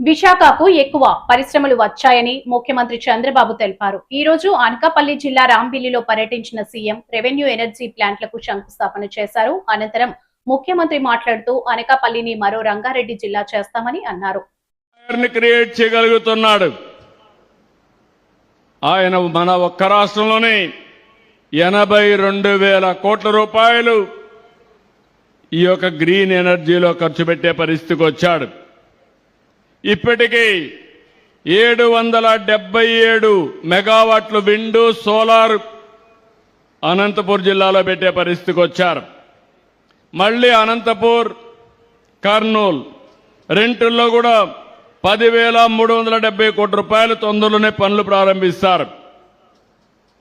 విశాఖకు ఎక్కువ పరిశ్రమలు వచ్చాయని ముఖ్యమంత్రి చంద్రబాబు తెలిపారు. ఈ రోజు అనకాపల్లి జిల్లా రాంబిల్లిలో పర్యటించిన సీఎం రెవెన్యూ ఎనర్జీ ప్లాంట్లకు శంకుస్థాపన చేశారు. అనంతరం ముఖ్యమంత్రి మాట్లాడుతూ అనకాపల్లిని మరో రంగారెడ్డి జిల్లా చేస్తామని అన్నారు. క్రియేట్ చేయగలుగుతున్నాడు. ఆయన మన ఒక్క రాష్ట్రంలోనే 82,000 కోట్ల రూపాయలు ఈ యొక్క గ్రీన్ ఎనర్జీలో ఖర్చు పెట్టే పరిస్థితికి వచ్చాడు. ఇప్పటికీ 777 మెగావాట్లు విండ్ సోలార్ అనంతపూర్ జిల్లాలో పెట్టే పరిస్థితికి వచ్చారు. మళ్ళీ అనంతపూర్ కర్నూలు రెంటుల్లో కూడా 10,370 కోట్ల రూపాయలు తొందరలోనే పనులు ప్రారంభిస్తారు.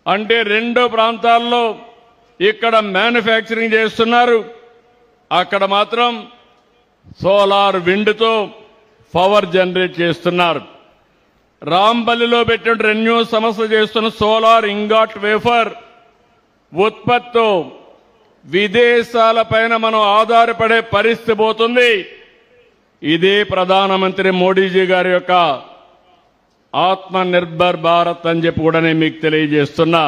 అంటే రెండు ప్రాంతాల్లో ఇక్కడ మ్యానుఫ్యాక్చరింగ్ చేస్తున్నారు, అక్కడ మాత్రం సోలార్ విండ్తో పవర్ జనరేట్ చేస్తున్నారు. రాంబల్లిలో పెట్టిన రెన్యూ సంస్థ చేస్తున్న సోలార్ ఇంగాట్ వేఫర్ ఉత్పత్తితో విదేశాలపైన మనం ఆధారపడే పరిస్థితి పోతుంది. ఇదే ప్రధానమంత్రి మోడీజీ గారి యొక్క ఆత్మ నిర్భర్ భారత్ అని చెప్పి కూడా నేను మీకు తెలియజేస్తున్నా.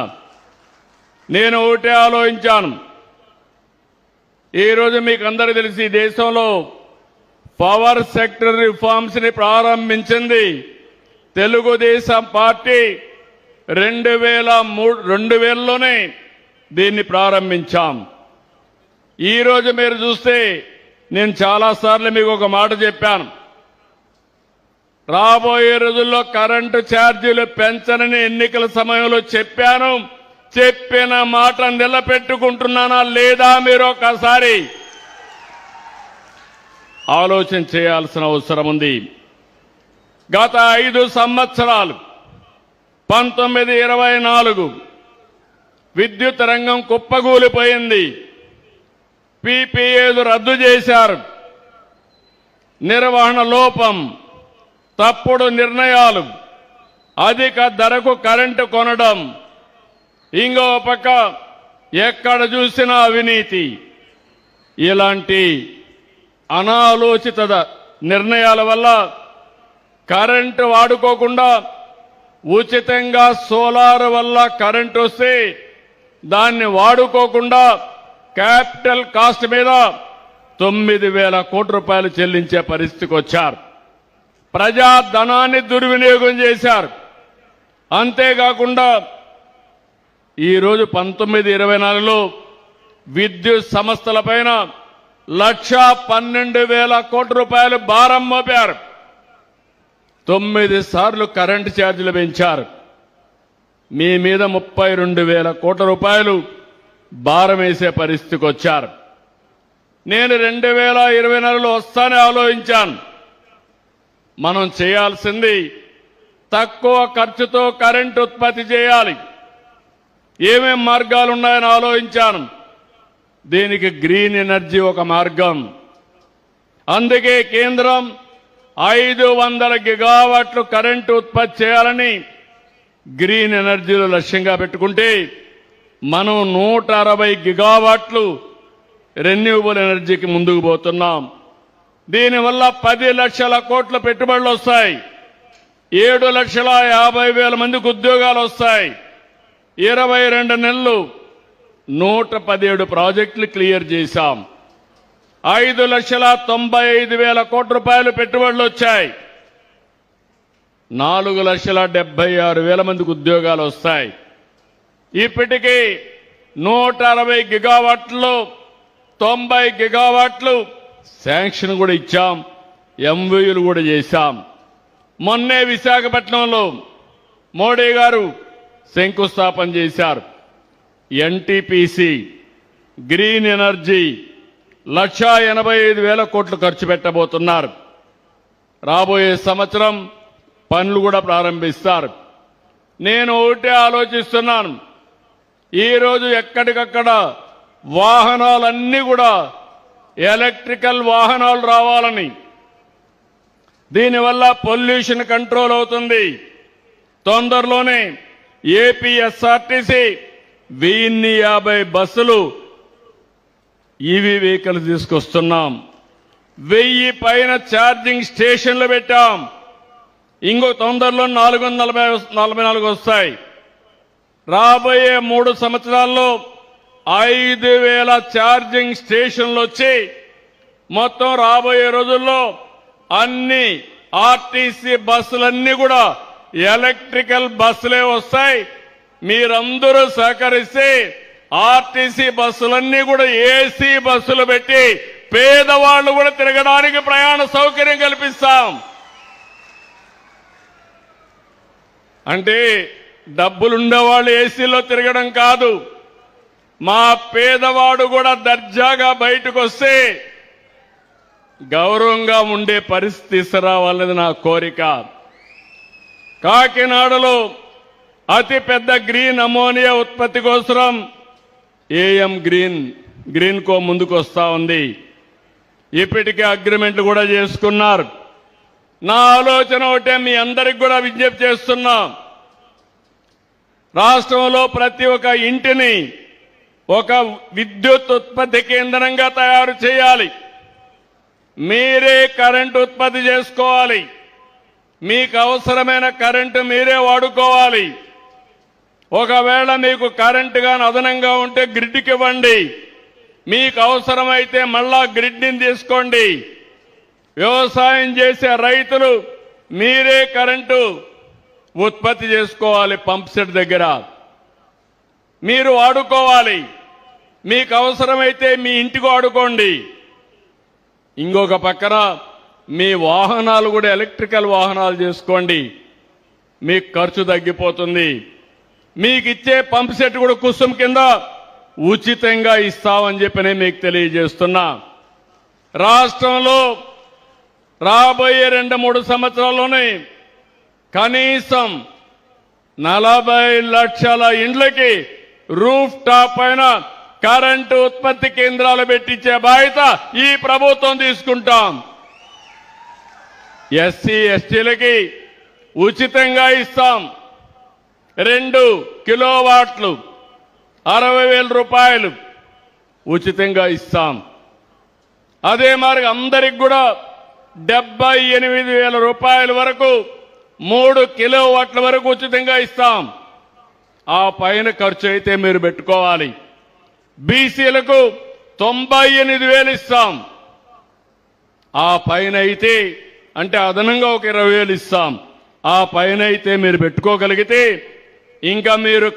నేను ఒకటే ఆలోచించాను. ఈరోజు మీకు అందరికీ తెలిసి దేశంలో పవర్ సెక్టర్ రిఫార్మ్స్ ని ప్రారంభించింది తెలుగుదేశం పార్టీ. 2000లోనే దీన్ని ప్రారంభించాం. ఈరోజు మీరు చూస్తే నేను చాలాసార్లు మీకు ఒక మాట చెప్పాను. రాబోయే రోజుల్లో కరెంటు ఛార్జీలు పెంచనని ఎన్నికల సమయంలో చెప్పాను. చెప్పిన మాట నిలబెట్టుకుంటున్నానా లేదా మీరు ఒకసారి ఆలోచన చేయాల్సిన అవసరం ఉంది. గత 5 సంవత్సరాలు 1924 విద్యుత్ రంగం కుప్పగూలిపోయింది. పీపీఏలు రద్దు చేశారు. నిర్వహణ లోపం, తప్పుడు నిర్ణయాలు, అధిక ధరకు కరెంటు కొనడం, ఇంకో పక్క ఎక్కడ చూసినా అవినీతి. ఇలాంటి అనాలోచిత నిర్ణయాల వల్ల కరెంటు వాడుకోకుండా ఉచితంగా సోలార్ వల్ల కరెంటు వస్తే దాన్ని వాడుకోకుండా క్యాపిటల్ కాస్ట్ మీద 9,000 కోట్ల రూపాయలు చెల్లించే పరిస్థితికి వచ్చారు. ప్రజా ధనాన్ని దుర్వినియోగం చేశారు. అంతేకాకుండా ఈరోజు 1924లో విద్యుత్ సంస్థలపైన 1,12,000 కోట్ల రూపాయలు భారం మోపారు. 9 సార్లు కరెంటు ఛార్జీలు పెంచారు. మీ మీద 32,000 కోట్ల రూపాయలు భారం వేసే పరిస్థితికి వచ్చారు. నేను 2024లో వస్తానే ఆలోచించాను. మనం చేయాల్సింది తక్కువ ఖర్చుతో కరెంటు ఉత్పత్తి చేయాలి. ఏమేం మార్గాలు ఉన్నాయని ఆలోచించాను. దీనికి గ్రీన్ ఎనర్జీ ఒక మార్గం. అందుకే కేంద్రం 500 గిగావాట్లు కరెంటు ఉత్పత్తి చేయాలని గ్రీన్ ఎనర్జీలో లక్ష్యంగా పెట్టుకుంటే మనం 160 గిగావాట్లు రెన్యూవబుల్ ఎనర్జీకి ముందుకు పోతున్నాం. దీనివల్ల 10 లక్షల కోట్ల పెట్టుబడులు వస్తాయి. 7,50,000 మందికి ఉద్యోగాలు వస్తాయి. 22 నెలలు 117 ప్రాజెక్టులు క్లియర్ చేశాం. 5,95,000 కోట్ల రూపాయలు పెట్టుబడులు వచ్చాయి. 4,76,000 మందికి ఉద్యోగాలు వస్తాయి. ఇప్పటికీ 160 గిగావాట్లు 90 గిగావాట్లు శాంక్షన్ కూడా ఇచ్చాం. ఎంవీలు కూడా చేశాం. మొన్నే విశాఖపట్నంలో మోడీ గారు శంకుస్థాపన చేశారు. ఎన్టీపీసీ గ్రీన్ ఎనర్జీ 1,85,000 కోట్లు ఖర్చు పెట్టబోతున్నారు. రాబోయే సంవత్సరం పనులు కూడా ప్రారంభిస్తారు. నేను ఒకటే ఆలోచిస్తున్నాను. ఈరోజు ఎక్కడికక్కడ వాహనాలన్నీ కూడా ఎలక్ట్రికల్ వాహనాలు రావాలని, దీనివల్ల పొల్యూషన్ కంట్రోల్ అవుతుంది. తొందరలోనే ఏపీఎస్ఆర్టీసీ 1050 బస్సులు ఈవీ వెహికల్స్ తీసుకొస్తున్నాం. 1000 పైన ఛార్జింగ్ స్టేషన్లు పెట్టాం. ఇంకో తొందరలో 444 వస్తాయి. రాబోయే 3 సంవత్సరాల్లో 5,000 ఛార్జింగ్ స్టేషన్లు వచ్చి మొత్తం రాబోయే రోజుల్లో అన్ని ఆర్టీసీ బస్సులన్నీ కూడా ఎలక్ట్రికల్ బస్సులే వస్తాయి. మీరందరూ సహకరిస్తే ఆర్టీసీ బస్సులన్నీ కూడా ఏసీ బస్సులు పెట్టి పేదవాళ్లు కూడా తిరగడానికి ప్రయాణ సౌకర్యం కల్పిస్తాం. అంటే డబ్బులుండేవాళ్ళు ఏసీలో తిరగడం కాదు, మా పేదవాడు కూడా దర్జాగా బయటకు వస్తే గౌరవంగా ఉండే పరిస్థితి తీసుకురావాలనేది నా కోరిక. కాకినాడలో అతి పెద్ద గ్రీన్ అమోనియా ఉత్పత్తి కోసం ఏఎం గ్రీన్ కో ముందుకు వస్తా ఉంది. ఇప్పటికే అగ్రిమెంట్లు కూడా చేసుకున్నారు. నా ఆలోచన ఒకటే, మీ అందరికి కూడా విజ్ఞప్తి చేస్తున్నా, రాష్ట్రంలో ప్రతి ఒక్క ఇంటిని ఒక విద్యుత్ ఉత్పత్తి కేంద్రంగా తయారు చేయాలి. మీరే కరెంటు ఉత్పత్తి చేసుకోవాలి. మీకు అవసరమైన కరెంటు మీరే వాడుకోవాలి. ఒకవేళ మీకు కరెంటు గాని అదనంగా ఉంటే గ్రిడ్కి ఇవ్వండి. మీకు అవసరమైతే మళ్ళా గ్రిడ్ని తీసుకోండి. వ్యవసాయం చేసే రైతులు మీరే కరెంటు ఉత్పత్తి చేసుకోవాలి. పంప్ సెట్ దగ్గర మీరు వాడుకోవాలి. మీకు అవసరమైతే మీ ఇంటికి వాడుకోండి. ఇంకొక పక్కన మీ వాహనాలు కూడా ఎలక్ట్రికల్ వాహనాలు చేసుకోండి. మీకు ఖర్చు తగ్గిపోతుంది. మీకు ఇచ్చే పంప్ సెట్ కూడా కుసుమ్ కింద ఉచితంగా ఇస్తామని చెప్పి నేను మీకు తెలియజేస్తున్నా. రాష్ట్రంలో రాబోయే 2-3 సంవత్సరాల్లోనే కనీసం 40 లక్షల ఇండ్లకి రూఫ్ టాప్ పైన కరెంటు ఉత్పత్తి కేంద్రాలు పెట్టించే బాధ్యత ఈ ప్రభుత్వం తీసుకుంటాం. ఎస్సీ ఎస్టీలకి ఉచితంగా ఇస్తాం. 2 కిలోవాట్లు 60,000 రూపాయలు ఉచితంగా ఇస్తాం. అదే మరి అందరికి కూడా 78,000 రూపాయల వరకు 3 కిలోవాట్ల వరకు ఉచితంగా ఇస్తాం. ఆ పైన ఖర్చు అయితే మీరు పెట్టుకోవాలి. బీసీలకు 98,000 ఇస్తాం. ఆ పైన అయితే అంటే అదనంగా ఒక 20,000 ఇస్తాం. ఆ పైన అయితే మీరు పెట్టుకోగలిగితే ఇంకా మీరు